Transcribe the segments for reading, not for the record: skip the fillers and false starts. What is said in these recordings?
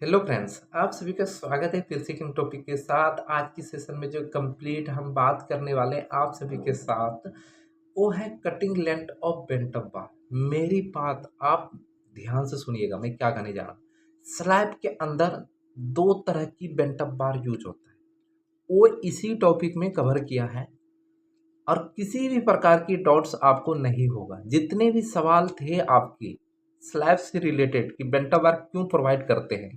Hello friends, आप सभी का स्वागत है फिर से एक टॉपिक के साथ। आज की सेशन में जो कंप्लीट हम बात करने वाले हैं आप सभी के साथ, वो है कटिंग लेंथ ऑफ बेंटअप बार। मेरी बात आप ध्यान से सुनिएगा, मैं क्या कहने जा रहा हूँ। स्लैब के अंदर दो तरह की बेंटअप बार यूज होता है, वो इसी टॉपिक में कवर किया है और किसी भी प्रकार की डाउट्स आपको नहीं होगा। जितने भी सवाल थे आपके स्लैब से रिलेटेड कि बेंटअप बार क्यों प्रोवाइड करते हैं,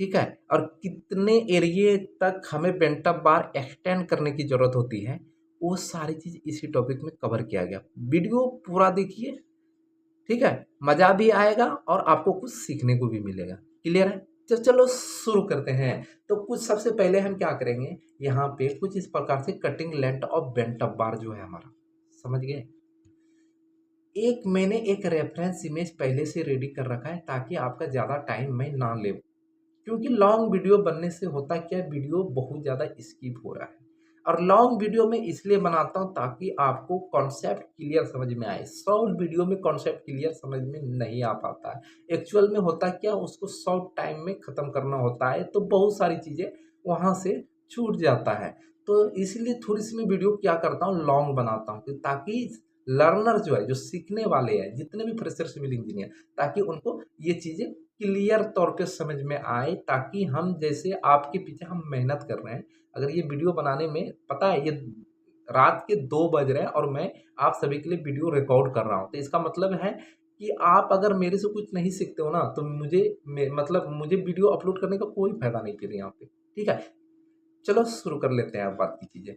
ठीक है, और कितने एरिए तक हमें पेंटअप बार एक्सटेंड करने की ज़रूरत होती है, वो सारी चीज़ इसी टॉपिक में कवर किया गया। वीडियो पूरा देखिए, ठीक है, मज़ा भी आएगा और आपको कुछ सीखने को भी मिलेगा। क्लियर है? तो चलो शुरू करते हैं। तो कुछ सबसे पहले हम क्या करेंगे, यहाँ पे कुछ इस प्रकार से कटिंग लेंथ ऑफ बेंटअप बार जो है हमारा, समझ गए? एक मैंने एक रेफरेंस इमेज पहले से रेडी कर रखा है ताकि आपका ज़्यादा टाइम मैं ना ले, क्योंकि लॉन्ग वीडियो बनने से होता क्या है, वीडियो बहुत ज़्यादा स्किप हो रहा है। और लॉन्ग वीडियो में इसलिए बनाता हूँ ताकि आपको कॉन्सेप्ट क्लियर समझ में आए। शॉर्ट वीडियो में कॉन्सेप्ट क्लियर समझ में नहीं आ पाता है। एक्चुअल में होता क्या, उसको शॉर्ट टाइम में ख़त्म करना होता है, तो बहुत सारी चीज़ें वहाँ से छूट जाता है। तो इसलिए थोड़ी सी मैं वीडियो क्या करता हूँ, लॉन्ग बनाता हूँ ताकि लर्नर जो है, जो सीखने वाले हैं, जितने भी फ्रेशर सिविल इंजीनियर, ताकि उनको ये चीज़ें क्लियर तौर पे समझ में आए, ताकि हम जैसे आपके पीछे हम मेहनत कर रहे हैं। अगर ये वीडियो बनाने में पता है ये रात के 2 बज रहे हैं और मैं आप सभी के लिए वीडियो रिकॉर्ड कर रहा हूँ, तो इसका मतलब है कि आप अगर मेरे से कुछ नहीं सीखते हो ना, तो मतलब मुझे वीडियो अपलोड करने का कोई फायदा नहीं फिर यहाँ पे। ठीक है, चलो शुरू कर लेते हैं अब बात की चीज़ें।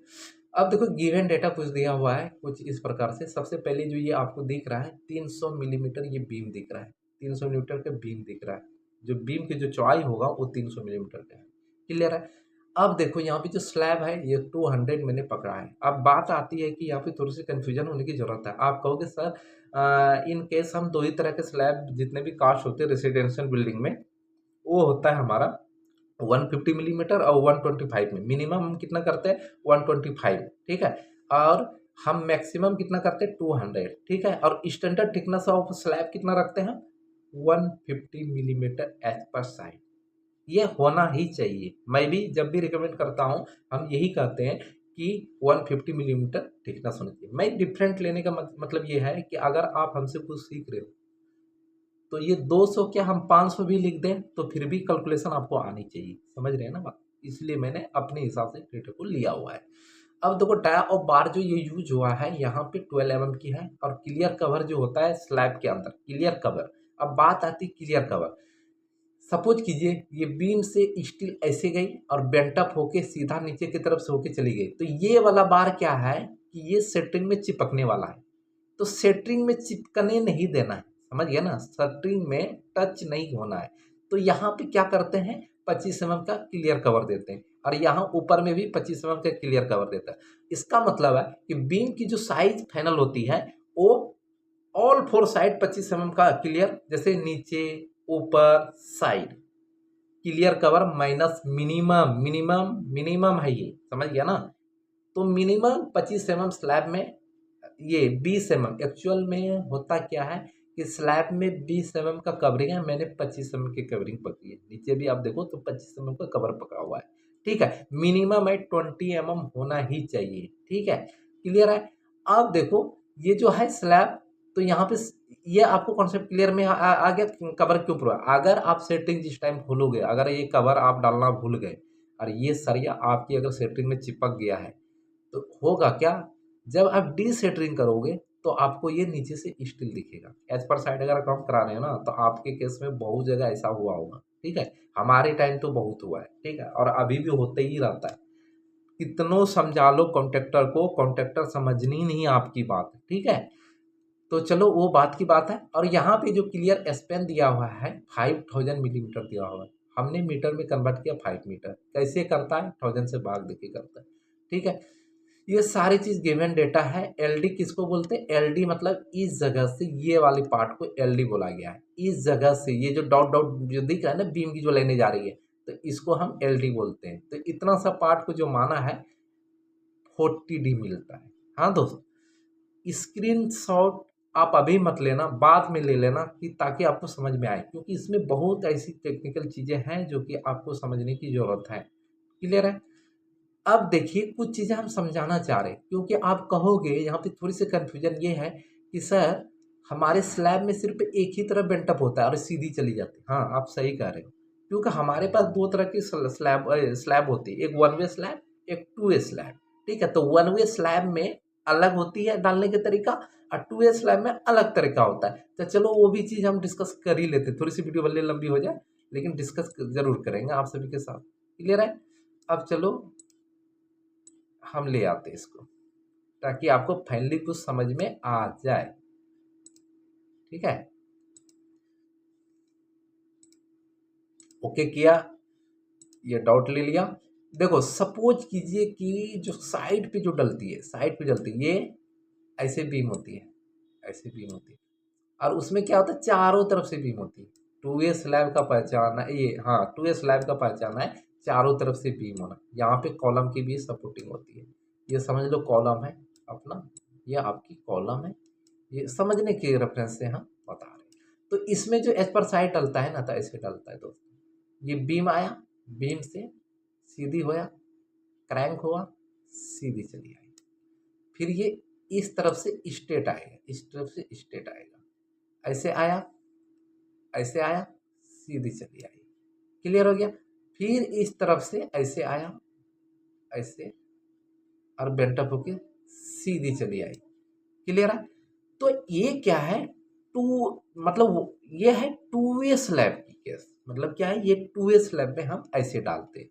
अब देखो, गिवन डेटा कुछ दिया हुआ है कुछ इस प्रकार से। सबसे पहले जो ये आपको दिख रहा है 300 मिलीमीटर ये बीम दिख रहा है, 300 मिलीमीटर का बीम दिख रहा है। जो बीम की जो चौड़ाई होगा वो 300 मिलीमीटर का है। क्लियर है? अब देखो यहाँ पे जो स्लैब है ये 200 मैंने पकड़ा है। अब बात आती है कि यहाँ पे थोड़ी सी कन्फ्यूजन होने की जरूरत है। आप कहोगे सर, इन केस हम दो ही तरह के स्लैब जितने भी कास्ट होते हैं रेसिडेंशियल बिल्डिंग में, वो होता है हमारा 150 मिलीमीटर और 125 में। मिनिमम हम कितना करते हैं, 125, ठीक है, और हम मैक्सिमम कितना करते हैं, 200, ठीक है। और स्टैंडर्ड थिकनेस ऑफ स्लैब कितना रखते हैं हम, 150 मिलीमीटर एज पर साइड। ये होना ही चाहिए। मैं भी जब भी रिकमेंड करता हूँ, हम यही कहते हैं कि 150 मिलीमीटर थिकनेस होनी चाहिए। मैं डिफरेंट लेने का मतलब ये है कि अगर आप हमसे कुछ सीख रहे हो, तो ये 200 क्या हम 500 भी लिख दें तो फिर भी कैलकुलेशन आपको आनी चाहिए। समझ रहे हैं ना बात? इसलिए मैंने अपने हिसाब से डेटा को लिया हुआ है। अब देखो, डाया और बार जो ये यूज हुआ है यहाँ पे 12 mm की है, और क्लियर कवर जो होता है स्लैब के अंदर, क्लियर कवर। अब बात आती है क्लियर कवर। सपोज कीजिए ये बीम से स्टील ऐसे गई और बेंटअप होके सीधा नीचे की तरफ से होके चली गई, तो ये वाला बार क्या है कि ये सेंटरिंग में चिपकने वाला है। तो सेंटरिंग में चिपकने नहीं देना है, समझ गया ना? सेंटरिंग में टच नहीं होना है। तो यहाँ पे क्या करते हैं, 25 mm का क्लियर कवर देते हैं, और यहाँ ऊपर में भी 25 mm का क्लियर कवर देता है। इसका मतलब है कि बीम की जो साइज फाइनल होती है, वो ऑल फोर साइड 25 mm का क्लियर, जैसे नीचे ऊपर side, clear cover minus minimum, minimum minimum है ये, समझ गया ना? तो मिनिमम 25 mm स्लैब में, ये 20 mm एक्चुअल में होता क्या है कि स्लैब में 20 mm का कवरिंग है, मैंने 25 mm की कवरिंग पकड़ी है। नीचे भी आप देखो तो 25 mm का कवर पकड़ा हुआ है, ठीक है। मिनिमम है 20 mm होना ही चाहिए, ठीक है। क्लियर है? अब देखो ये जो है स्लैब, तो यहाँ पे ये आपको कॉन्सेप्ट क्लियर में आ गया कवर क्यों पूरा। अगर आप सेटिंग जिस टाइम भूलोगे, अगर ये कवर आप डालना भूल गए और ये सरिया आपकी अगर सेटिंग में चिपक गया है, तो होगा क्या, जब आप डीसेंटरिंग करोगे तो आपको ये नीचे से स्टील दिखेगा। एज पर साइड अगर काम करा रहे हो ना, तो आपके केस में बहुत जगह ऐसा हुआ होगा, ठीक है। हमारे टाइम तो बहुत हुआ है, ठीक है, और अभी भी होते ही रहता है। कितनों समझा लो कॉन्ट्रेक्टर को, कॉन्ट्रेक्टर समझनी नहीं आपकी बात, ठीक है। तो चलो वो बात की बात है। और यहाँ पे जो क्लियर स्पेन दिया हुआ है 5000 मिलीमीटर दिया हुआ है, हमने मीटर में कन्वर्ट किया 5 मीटर। कैसे करता है, 1000 से भाग देके करता है, ठीक है। ये सारी चीज गिवन डेटा है। एलडी किसको बोलते हैं, एलडी मतलब इस जगह से ये वाली पार्ट को एलडी बोला गया है। इस जगह से ये जो डॉट डॉट जो दिख रहा है ना, बीम की जो लेने जा रही है, तो इसको हम एलडी बोलते हैं। तो इतना सा पार्ट को जो माना है 40D मिलता है। हाँ दोस्तों, स्क्रीनशॉट आप अभी मत लेना, बाद में ले लेना कि ताकि आपको समझ में आए, क्योंकि इसमें बहुत ऐसी टेक्निकल चीज़ें हैं जो कि आपको समझने की ज़रूरत है। क्लियर है? अब देखिए कुछ चीज़ें हम समझाना चाह रहे हैं, क्योंकि आप कहोगे यहाँ पे थोड़ी-सी कन्फ्यूज़न ये है कि सर हमारे स्लैब में सिर्फ़ एक ही तरफ बेंट अप होता है और सीधी चली जाती है। हाँ, आप सही कह रहे हो, क्योंकि हमारे पास 2 तरह की स्लैब होती है, एक वन वे स्लैब, एक टू वे स्लैब, ठीक है? तो वन वे स्लैब में अलग होती है डालने का तरीका और टू वे स्लैब में अलग तरीका होता है। तो चलो वो भी चीज़ हम डिस्कस कर ही लेते हैं, थोड़ी-सी वीडियो भले लंबी हो जाए, लेकिन डिस्कस ज़रूर करेंगे आप सभी के साथ। क्लियर है? अब चलो हम ले आते हैं इसको, ताकि आपको फाइनली कुछ समझ में आ जाए। ठीक है? ओके किया, ये डॉट ले लिया। देखो सपोज कीजिए कि जो साइड पे जो डलती है, साइड पे डलती है, ये ऐसे बीम होती है, ऐसे बीम होती है, और उसमें क्या होता है, चारों तरफ से बीम होती है। टू वे स्लैब का पहचान है ये, हाँ टू वे स्लैब का पहचान है चारों तरफ से बीम होना। यहाँ पे कॉलम की भी सपोर्टिंग होती है, ये समझ लो कॉलम है अपना, ये आपकी कॉलम है, ये समझने के रेफरेंस से हम बता रहे हैं। तो इसमें जो एच पर साइड डलता है ना, तो ऐसे डलता है दोस्तों, ये बीम आया, बीम से सीधी होया, क्रैंक हुआ, सीधी चली आई, फिर ये इस तरफ से स्ट्रेट आएगा, इस तरफ से स्ट्रेट आएगा, ऐसे आया, ऐसे आया, सीधी चली आई। क्लियर हो गया? फिर इस तरफ से ऐसे आया, ऐसे, और बेंट अप होके सीधी चली आई। क्लियर है? तो ये क्या है, टू मतलब ये है टू वे स्लैब की केस। मतलब क्या है, ये टू वे स्लैब में हम ऐसे डालते हैं,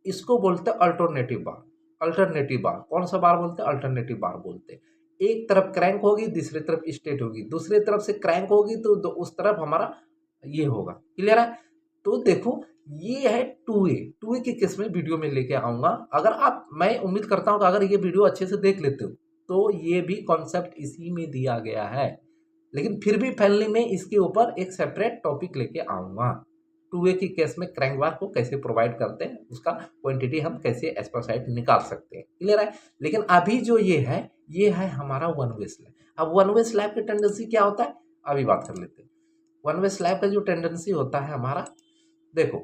इसको बोलते हैं अल्टरनेटिव बार। अल्टरनेटिव बार कौन सा बार बोलते हैं? अल्टरनेटिव बार बोलते हैं। एक तरफ क्रैंक होगी, दूसरी तरफ स्ट्रेट होगी, दूसरी तरफ से क्रैंक होगी तो उस तरफ हमारा ये होगा। क्लियर है? तो देखो ये है टू वे के केस में वीडियो में लेके आऊंगा। अगर आप, मैं उम्मीद करता हूं कि अगर ये वीडियो अच्छे से देख लेते हो तो ये भी कॉन्सेप्ट इसी में दिया गया है, लेकिन फिर भी फाइनली मैं इसके ऊपर एक सेपरेट टॉपिक लेके आऊंगा। टू वे की केस में क्रैंक बार को कैसे प्रोवाइड करते हैं, उसका क्वांटिटी हम कैसे एस्पर्साइड निकाल सकते हैं। क्लियर है? लेकिन अभी जो ये है हमारा वन वे स्लैब। अब वन वे स्लैब की टेंडेंसी क्या होता है, अभी बात कर लेते हैं। वन वे स्लैब का जो टेंडेंसी होता है हमारा, देखो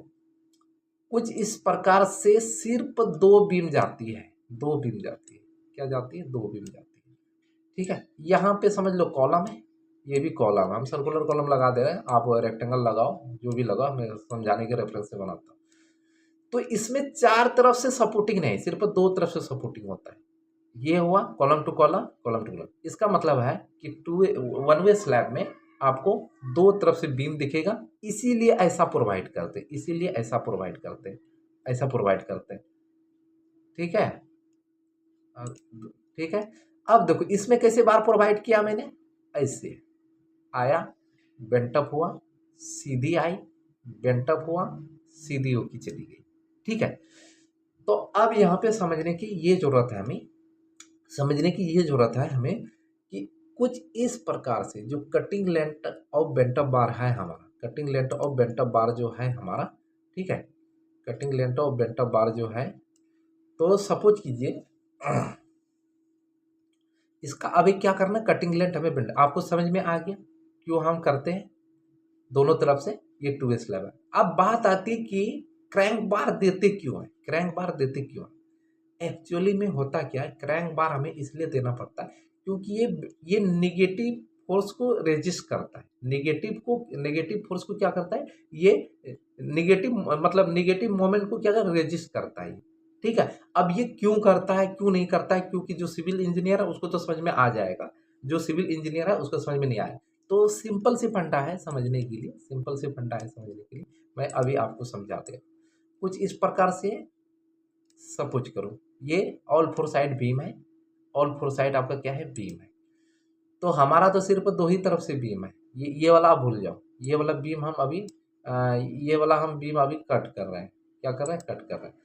कुछ इस प्रकार से सिर्फ दो बीम जाती है, दो बीम जाती है। क्या जाती है? दो बीम जाती है। ठीक है? यहाँ पे समझ लो कॉलम है, ये भी कॉलम है, हम सर्कुलर कॉलम लगा दे रहे हैं, आप रेक्टेंगल लगाओ, जो भी लगाओ, मैं समझाने के रेफरेंस से बनाता हूँ। तो इसमें चार तरफ से सपोर्टिंग नहीं, सिर्फ दो तरफ से सपोर्टिंग होता है। ये हुआ column two column, column two column. इसका मतलब है कि वन वे स्लैब में आपको दो तरफ से बीम दिखेगा, इसीलिए ऐसा प्रोवाइड करते, इसीलिए ऐसा प्रोवाइड करते, ऐसा प्रोवाइड करते। ठीक है? ठीक है? अब देखो इसमें कैसे बार प्रोवाइड किया मैंने, ऐसे आया, बेंटअप हुआ, सीधी आई, बेंटअप हुआ, सीधी होके चली गई। ठीक है? तो अब यहाँ पे समझने की ये जरूरत है हमें, समझने की ये जरूरत है हमें कि कुछ इस प्रकार से जो कटिंग लेंथ ऑफ बेंटअप बार है हमारा, कटिंग लेंथ ऑफ बेंटअप बार जो है हमारा, ठीक है, कटिंग लेंथ ऑफ बेंटअप बार जो है, तो सपोज कीजिए इसका अभी क्या करना, कटिंग लेंथ हमें बेंट, आपको समझ में आ गया क्यों हम करते हैं दोनों तरफ से, ये टू वे स्लैब है। अब बात आती कि क्रैंक बार देते क्यों है, क्रैंक बार देते क्यों है। एक्चुअली में होता क्या है, क्रैंक बार हमें इसलिए देना पड़ता है क्योंकि ये नेगेटिव फोर्स को रेजिस्ट करता है, नेगेटिव फोर्स को क्या करता है, ये नेगेटिव मतलब नेगेटिव मोमेंट को क्या रेजिस्ट करता है। ठीक है? अब ये क्यों करता है, क्यों नहीं करता है, क्योंकि जो सिविल इंजीनियर है उसको तो समझ में आ जाएगा, जो सिविल इंजीनियर है उसको समझ में नहीं आया। तो सिंपल सी फंडा है समझने के लिए, सिंपल सी फंडा है समझने के लिए, मैं अभी आपको समझाते हैं। कुछ इस प्रकार से सपोज करो, ये ऑल फोर साइड बीम है, ऑल फोर साइड आपका क्या है, बीम है। तो हमारा तो सिर्फ दो ही तरफ से बीम है, ये वाला आप भूल जाओ, ये वाला बीम हम अभी ये वाला हम बीम अभी कट कर रहे हैं। क्या कर रहे हैं? कट कर रहे हैं।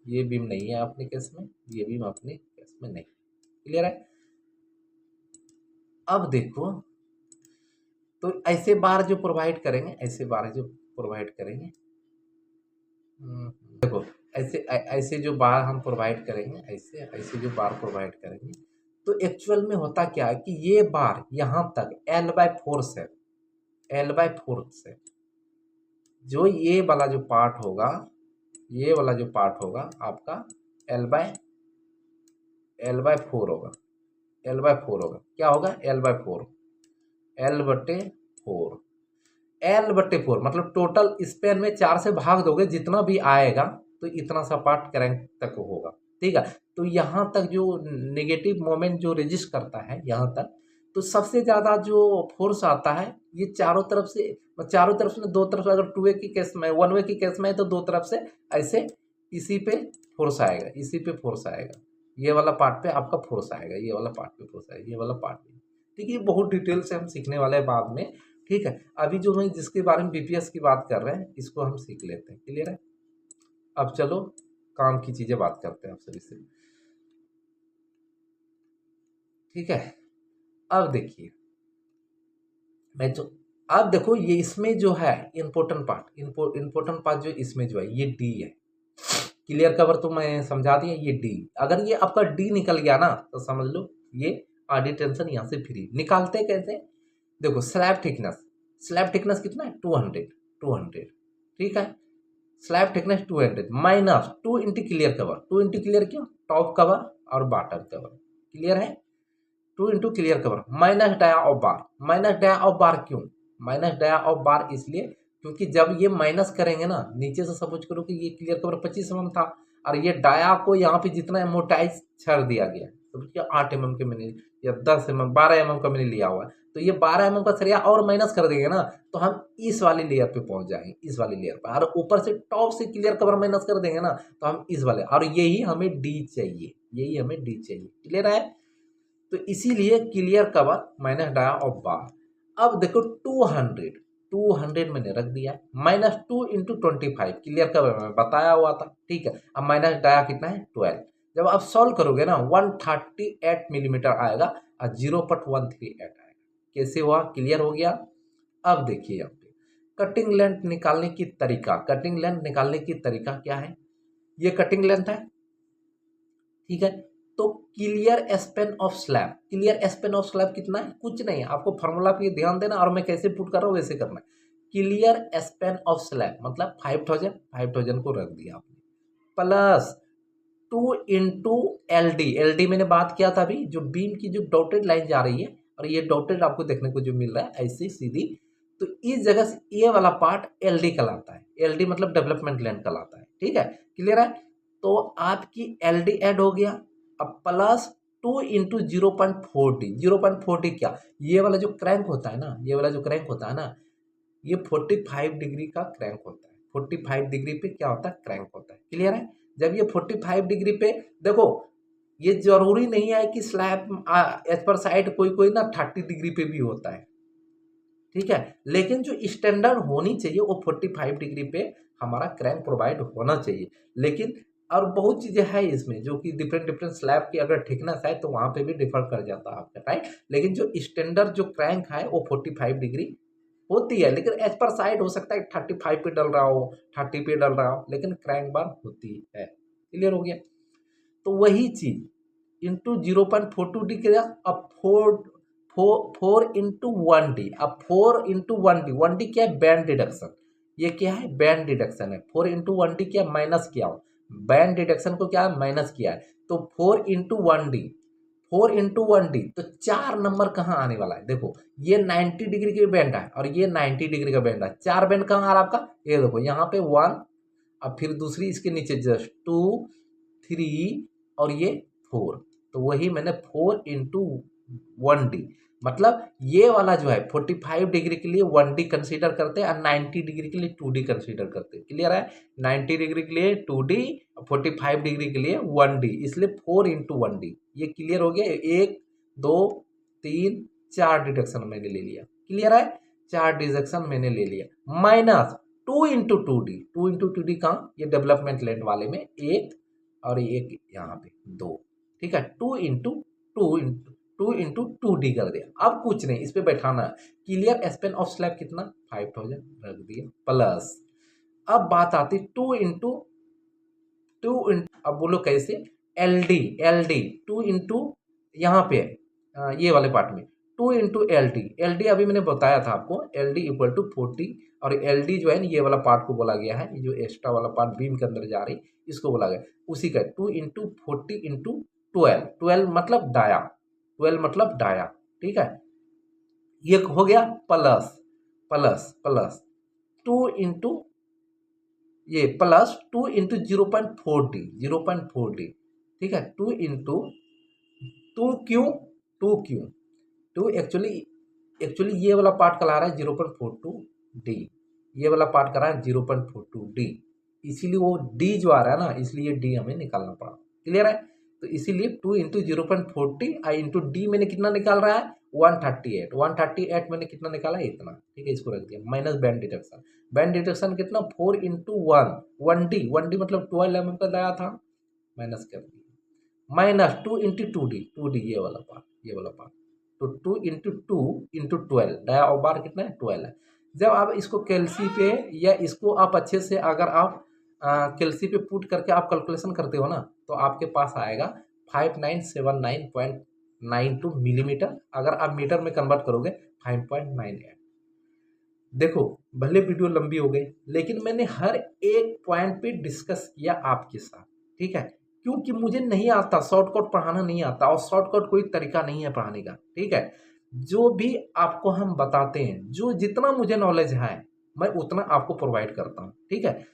ये बीम नहीं है अपने केस में, ये बीम अपने केस में नहीं। क्लियर है? अब देखो, तो ऐसे बार जो प्रोवाइड करेंगे, ऐसे बार जो प्रोवाइड करेंगे, देखो ऐसे ऐसे जो बार हम प्रोवाइड करेंगे, ऐसे ऐसे जो बार प्रोवाइड करेंगे, तो एक्चुअल में होता क्या है कि ये बार यहाँ तक L/4 से, L/4 से जो ये वाला जो पार्ट होगा, ये वाला जो पार्ट होगा आपका L/4 होगा, L/4 होगा। क्या होगा? L/4, L/4, L/4 मतलब टोटल स्पेन में 4 से भाग दोगे जितना भी आएगा तो इतना सा पार्ट क्रैंक तक होगा। ठीक है, तो यहाँ तक जो नेगेटिव मोमेंट जो रेजिस्ट करता है यहाँ तक, तो सबसे ज़्यादा जो फोर्स आता है ये चारों तरफ से, दो तरफ से, अगर टू वे की केस में, वन वे की केस में है तो दो तरफ से ऐसे इसी पे फोर्स आएगा, इसी पे फोर्स आएगा, ये वाला पार्ट पे आपका फोर्स आएगा, ये वाला पार्ट पे फोर्स आएगा, ये वाला पार्ट पे। ठीक है, ये बहुत डिटेल से हम सीखने वाले हैं बाद में। ठीक है, अभी जो मैं जिसके बारे में बीपीएस की बात कर रहे हैं इसको हम सीख लेते हैं। क्लियर है? अब चलो काम की चीजें बात करते हैं आप सभी से। ठीक है, अब देखिए मैं जो, अब देखो ये इसमें जो है इम्पोर्टेंट पार्ट जो इसमें जो है ये डी है। क्लियर कवर तो मैं समझा दिया, ये डी, अगर ये आपका डी निकल गया ना तो समझ लो ये आधी टेंशन यहाँ से फ्री। निकालते कैसे? देखो स्लैब थिकनेस कितना है? 200। ठीक है, slab thickness 200 minus 2 into clear cover. 2 into clear क्यों? टॉप कवर और बॉटम कवर। क्लियर है? 2 into clear cover minus dia of bar. Minus dia of bar क्यों? माइनस डाया ऑफ बार इसलिए क्योंकि जब ये माइनस करेंगे ना, नीचे से सपोज करो कि ये क्लियर कवर 25 mm था और ये डाया को यहाँ पे जितना मोटाइज छड़ दिया गया, तो 8 mm के मैंने या 10 mm 12 mm का मैंने लिया हुआ है, तो ये 12 mm का सरिया और माइनस कर देंगे ना तो हम इस वाली लेयर पे पहुंच जाएंगे, इस वाली लेयर पर। और ऊपर से टॉप से क्लियर कवर माइनस कर देंगे ना तो हम इस वाले, और यही हमें डी चाहिए, यही हमें डी चाहिए। क्लियर है? तो इसीलिए clear cover minus dia of bar. अब देखो 200 मैंने रख दिया, माइनस 2 इंटू 25 क्लियर कवर में बताया हुआ था। ठीक है, अब माइनस डाया कितना है? 12। जब आप सॉल्व करोगे ना 138 मिलीमीटर आएगा और 0.138 आएगा। कैसे हुआ? क्लियर हो गया? अब देखिए यहाँ पे कटिंग लेंथ निकालने की तरीका, कटिंग लेंथ निकालने की तरीका क्या है? ये कटिंग लेंथ है। ठीक है, तो clear span of slab, clear span of slab कितना है? कुछ नहीं है, आपको फॉर्मूला पे ध्यान देना और मैं कैसे पुट कर रहा हूँ वैसे करना है। क्लियर स्पेन ऑफ स्लैब मतलब 5000 को रख दिया आपने, प्लस 2 इंटू LD। LD मैंने बात किया था अभी, जो बीम की जो डॉटेड लाइन जा रही है और ये डॉटेड आपको देखने को जो मिल रहा है ऐसी सीधी, तो इस जगह से ये वाला पार्ट LD कहलाता है। LD मतलब डेवलपमेंट लेंथ कहलाता है। ठीक है, क्लियर है? तो आपकी LD ऐड हो गया, अब प्लस 2 इंटू 0.40। 0.40 क्या? ये वाला जो क्रैंक होता है ना, ये वाला जो क्रैंक होता है ना, ये 45 डिग्री का क्रैंक होता है। 45 डिग्री पे क्या होता है? क्रैंक होता है। क्लियर है? जब ये 45 डिग्री पे, देखो ये जरूरी नहीं है कि स्लैब एज पर साइड कोई कोई ना 30 डिग्री पे भी होता है। ठीक है, लेकिन जो स्टैंडर्ड होनी चाहिए वो 45 डिग्री पे हमारा क्रैंक प्रोवाइड होना चाहिए। लेकिन और बहुत चीजें हैं इसमें जो कि डिफरेंट डिफरेंट स्लैब की अगर थिकनेस है तो वहां पे भी डिफर कर जाता है आपका, राइट। लेकिन जो स्टैंडर्ड जो क्रैंक है वो 45 डिग्री होती है, लेकिन एज पर साइड हो सकता है 35 पे डल रहा हो, 30 पे डल रहा हो, लेकिन क्रैंक बार होती है। क्लियर हो गया? तो वही चीज इंटू 0.42 किया, अब 4 इंटू 1D। अब 4 इंटू 1D, 1D क्या है? Band deduction. ये क्या है? बैंड डिडक्शन है। 4 इंटू 1D क्या? माइनस किया हो, बैंड डिडक्शन को क्या है? माइनस किया है। तो 4 इंटू 1D, 4 इंटू 1D, तो 4 नंबर कहाँ आने वाला है? देखो ये 90 डिग्री की बैंड है और ये 90 डिग्री का बैंड है। 4 बैंड कहाँ आ रहा है आपका? ये देखो यहाँ पे 1, अब फिर दूसरी इसके नीचे जस्ट 2, 3 और ये 4। तो वही मैंने 4 इंटू 1D, मतलब ये वाला जो है 45 डिग्री के लिए 1D कंसीडर करते हैं और 90 डिग्री के लिए 2D कंसीडर करते हैं। क्लियर है? 90 डिग्री के लिए 2D, 45 डिग्री के लिए 1D, इसलिए 4 इंटू 1D। ये क्लियर हो गया? 1 2 3 4 डिडक्शन मैंने ले लिया। क्लियर है? 4 डिडक्शन मैंने ले लिया, minus 2 into 2D। 2 into 2D कहाँ? ये डेवलपमेंट लेंथ वाले में एक और एक यहाँ पे 2। ठीक है, 2 इंटू 2D कर दिया। अब कुछ नहीं, इस पे बैठाना है। क्लियर स्पेन ऑफ स्लैब कितना? 5000 रख दिया, प्लस अब बात आती 2 इंटू, अब बोलो कैसे? LD 2 इंटू यहाँ पे ये वाले पार्ट में 2 into L D. L D अभी मैंने बताया था आपको, एल डी इक्वल टू 40, और एल डी जो है ना ये वाला पार्ट को बोला गया है, ये जो एक्स्ट्रा वाला पार्ट बीम के अंदर जा रही इसको बोला गया, उसी का 2 इंटू 40 इंटू 12, 12 मतलब डाया, 12 मतलब डाया, ठीक है। ये हो गया प्लस प्लस प्लस 2 इंटू ये प्लस 2 इंटू 0.40, 0.40, ठीक है। 2 into 2 Q, 2 Q, two actually actually ये वाला पार्ट करा रहा है 0.42 डी, ये वाला पार्ट करा है 0.42 डी, इसीलिए वो डी जो आ रहा है ना, इसलिए डी हमें निकालना पड़ा। क्लियर है? तो इसीलिए 2 इंटू 0.40 आई इंटू डी मैंने कितना निकाल रहा है 138, 138 मैंने कितना निकाला है इतना, ठीक है। इसको रख दिया minus band detection, band detection कितना 4 इंटू 1, 1 डी, 1 डी मतलब 12 mm का दाया था, माइनस कर दिया, माइनस 2 इंटू 2 डी, 2 डी ये वाला पार्ट, ये वाला पार्ट, तो 2 इंटू 2 इंटू 12, डाया और बार कितना है 12 है। जब आप इसको कैलसी पे या इसको आप अच्छे से अगर आप कैलसी पे पुट करके आप कैलकुलेशन करते हो ना, तो आपके पास आएगा 5979.92 मिलीमीटर, अगर आप मीटर में कन्वर्ट करोगे 5.98। देखो भले वीडियो लंबी हो गई, लेकिन मैंने हर एक पॉइंट पे डिस्कस किया आपके साथ, ठीक है, क्योंकि मुझे नहीं आता, शॉर्टकट पढ़ाना नहीं आता, और शॉर्टकट कोई तरीका नहीं है पढ़ाने का, ठीक है। जो भी आपको हम बताते हैं, जो जितना मुझे नॉलेज है मैं उतना आपको प्रोवाइड करता हूँ, ठीक है।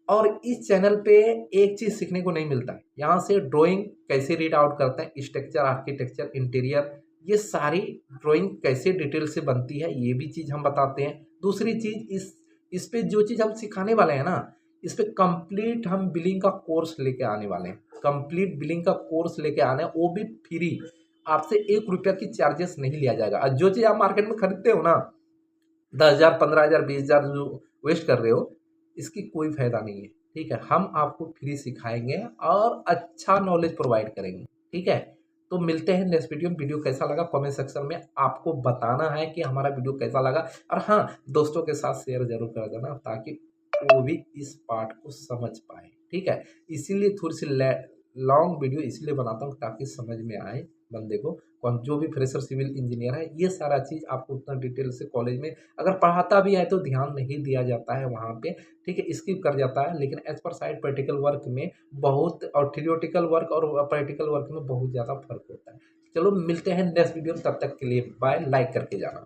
और इस चैनल पे एक चीज सीखने को नहीं मिलता है, यहाँ से ड्राइंग कैसे रीड आउट करते हैं, स्ट्रक्चर, आर्किटेक्चर, इंटीरियर, ये सारी ड्राइंग कैसे डिटेल से बनती है ये भी चीज हम बताते हैं। दूसरी चीज इस पे जो चीज हम सिखाने वाले हैं ना, इस पे कंप्लीट हम बिलिंग का कोर्स लेके आने वाले हैं, कंप्लीट बिलिंग का कोर्स लेके आने, वो भी फ्री, आपसे 1 रुपया की चार्जेस नहीं लिया जाएगा। और जो चीज आप मार्केट में खरीदते हो ना 10,000, 15,000, 20,000 जो वेस्ट कर रहे हो, इसकी कोई फायदा नहीं है, ठीक है। हम आपको फ्री सिखाएंगे और अच्छा नॉलेज प्रोवाइड करेंगे, ठीक है। तो मिलते हैं नेक्स्ट वीडियो में। वीडियो कैसा लगा कमेंट सेक्शन में आपको बताना है कि हमारा वीडियो कैसा लगा, और हाँ, दोस्तों के साथ शेयर जरूर कर देना ताकि वो भी इस पार्ट को समझ पाए, ठीक है। इसीलिए थोड़ी सी लॉन्ग वीडियो इसलिए बनाता हूँ ताकि समझ में आए बंदे को, कौन जो भी फ्रेशर सिविल इंजीनियर है, ये सारा चीज़ आपको उतना डिटेल से कॉलेज में अगर पढ़ाता भी है तो ध्यान नहीं दिया जाता है वहाँ पे, ठीक है, स्किप कर जाता है। लेकिन as per side practical work में बहुत, और थियोरेटिकल वर्क और प्रैक्टिकल वर्क में बहुत ज़्यादा फर्क होता है। चलो मिलते हैं नेक्स्ट वीडियो में, तब तक के लिए बाय, लाइक करके जाना।